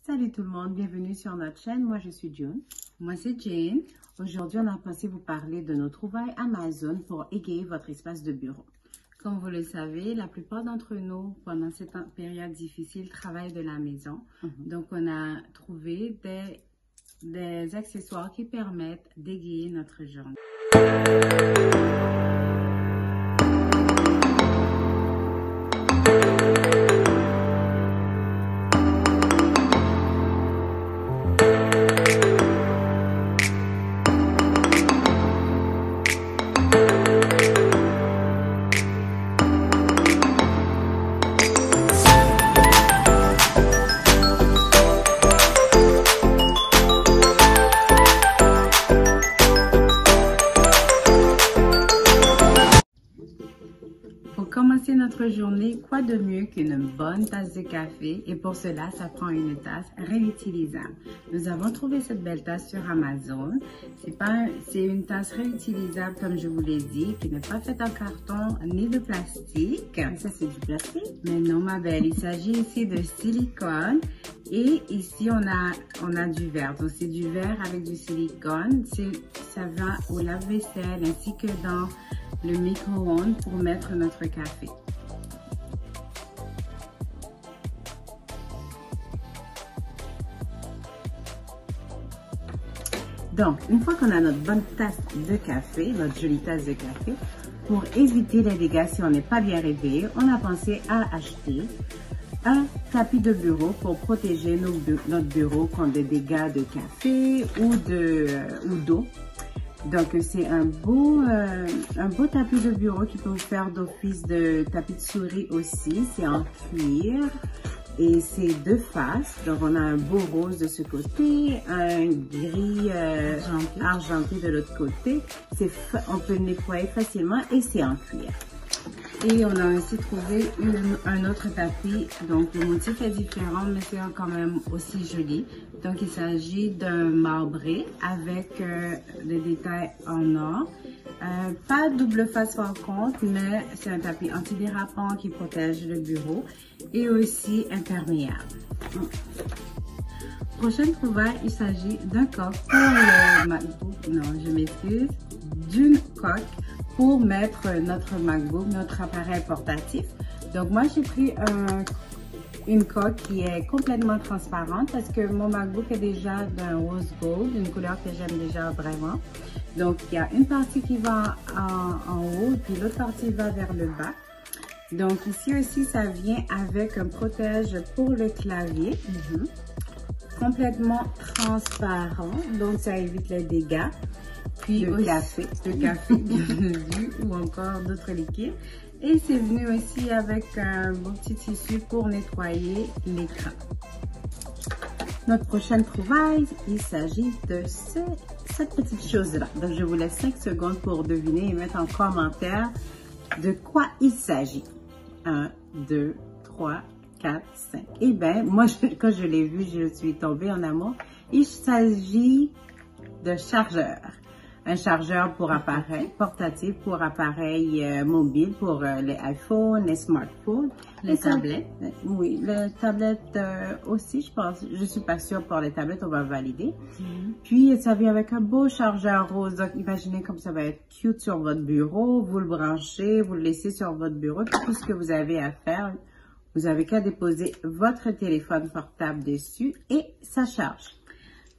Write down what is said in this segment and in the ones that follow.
Salut tout le monde, bienvenue sur notre chaîne. Moi, je suis June. Moi, c'est Jane. Aujourd'hui, on a pensé vous parler de nos trouvailles Amazon pour égayer votre espace de bureau. Comme vous le savez, la plupart d'entre nous, pendant cette période difficile, travaillent de la maison. Donc, on a trouvé des accessoires qui permettent d'égayer notre journée. Pour commencer notre journée, quoi de mieux qu'une bonne tasse de café? Et pour cela, ça prend une tasse réutilisable. Nous avons trouvé cette belle tasse sur Amazon. C'est une tasse réutilisable, comme je vous l'ai dit, qui n'est pas faite en carton ni de plastique. Ça, c'est du plastique? Mais non, ma belle, il s'agit ici de silicone. Et ici, on a du verre. Donc, c'est du verre avec du silicone. Ça va au lave-vaisselle ainsi que dans le micro-ondes pour mettre notre café. Donc, une fois qu'on a notre bonne tasse de café, notre jolie tasse de café, pour éviter les dégâts si on n'est pas bien réveillé, on a pensé à acheter un tapis de bureau pour protéger notre bureau contre des dégâts de café ou d'eau. Donc, c'est un beau tapis de bureau qui peut vous faire d'office de tapis de souris aussi. C'est en cuir et c'est deux faces. Donc, on a un beau rose de ce côté, un gris argenté de l'autre côté. On peut le nettoyer facilement et c'est en cuir. Et on a aussi trouvé un autre tapis. Donc, le motif est différent, mais c'est quand même aussi joli. Donc, il s'agit d'un marbré avec des détails en or. Pas double face par contre, mais c'est un tapis antidérapant qui protège le bureau et aussi imperméable. Prochaine trouvaille, il s'agit d'un coque pour le MacBook. Non, je m'excuse. D'une coque pour mettre notre MacBook, notre appareil portatif. Donc moi j'ai pris une coque qui est complètement transparente parce que mon MacBook est déjà d'un rose gold, une couleur que j'aime déjà vraiment. Donc il y a une partie qui va en haut puis l'autre partie va vers le bas. Donc ici aussi ça vient avec un protège pour le clavier, complètement transparent, donc ça évite les dégâts. Puis le café ou encore d'autres liquides. Et c'est venu aussi avec un beau petit tissu pour nettoyer l'écran. Notre prochaine trouvaille, il s'agit de cette petite chose-là. Donc, je vous laisse 5 secondes pour deviner et mettre en commentaire de quoi il s'agit. 1, 2, 3, 4, 5. Eh bien, moi, quand je l'ai vu, je suis tombée en amour. Il s'agit de chargeur. Un chargeur pour appareil portatif, pour appareil mobile, pour les iPhones, les smartphones. Les tablettes. Oui, les tablettes aussi, je pense. Je suis pas sûre pour les tablettes, on va valider. Puis, ça vient avec un beau chargeur rose. Donc, imaginez comme ça va être cute sur votre bureau. Vous le branchez, vous le laissez sur votre bureau. Tout ce que vous avez à faire, vous avez qu'à déposer votre téléphone portable dessus et ça charge.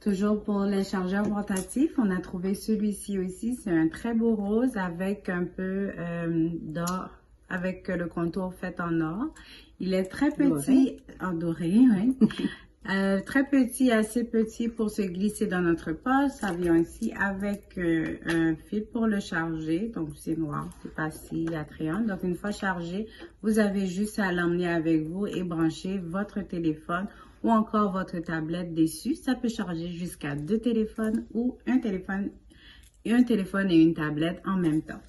Toujours pour les chargeurs portatifs, on a trouvé celui-ci aussi. C'est un très beau rose avec un peu d'or, avec le contour fait en or. Il est très petit, en doré, oui. Très petit, assez petit pour se glisser dans notre poche. Ça vient aussi avec un fil pour le charger. Donc, c'est noir, c'est pas si attrayant. Donc, une fois chargé, vous avez juste à l'emmener avec vous et brancher votre téléphone ou encore votre tablette dessus. Ça peut charger jusqu'à 2 téléphones ou un téléphone et une tablette en même temps.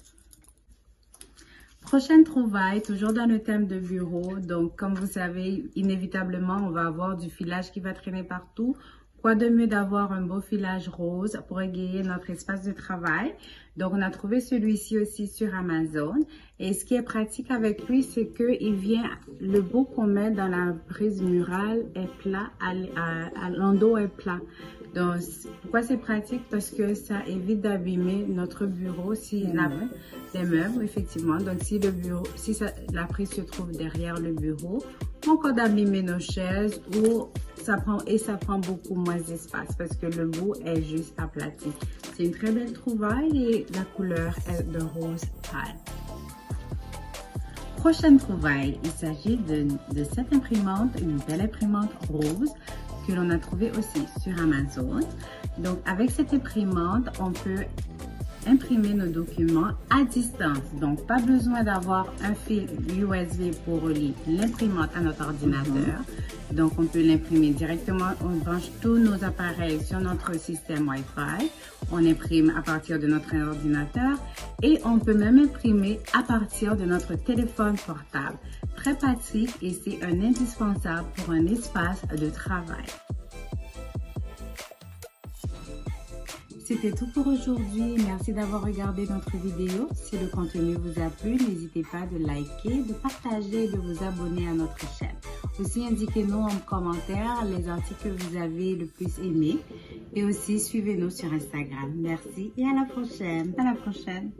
Prochaine trouvaille, toujours dans le thème de bureau. Donc, comme vous savez, inévitablement, on va avoir du filage qui va traîner partout Quoi de mieux d'avoir un beau filage rose pour égayer notre espace de travail? Donc, on a trouvé celui-ci aussi sur Amazon. Et ce qui est pratique avec lui, c'est que il vient, le bout qu'on met dans la prise murale est plat, à l'endos est plat. Donc, pourquoi c'est pratique? Parce que ça évite d'abîmer notre bureau si les meubles, effectivement. Donc, si le bureau, si la prise se trouve derrière le bureau, encore d'abîmer nos chaises ou ça prend beaucoup moins d'espace parce que le bout est juste aplati. C'est une très belle trouvaille et la couleur est de rose pâle. Prochaine trouvaille, il s'agit de cette imprimante, une belle imprimante rose que l'on a trouvée aussi sur Amazon. Donc avec cette imprimante, on peut imprimer nos documents à distance. Donc, pas besoin d'avoir un fil USB pour relier l'imprimante à notre ordinateur. Donc, on peut l'imprimer directement. On branche tous nos appareils sur notre système Wi-Fi. On imprime à partir de notre ordinateur et on peut même imprimer à partir de notre téléphone portable. Très pratique et c'est un indispensable pour un espace de travail. C'était tout pour aujourd'hui. Merci d'avoir regardé notre vidéo. Si le contenu vous a plu, n'hésitez pas de liker, de partager et de vous abonner à notre chaîne. Aussi, indiquez-nous en commentaire les articles que vous avez le plus aimés. Et aussi, suivez-nous sur Instagram. Merci et à la prochaine. À la prochaine.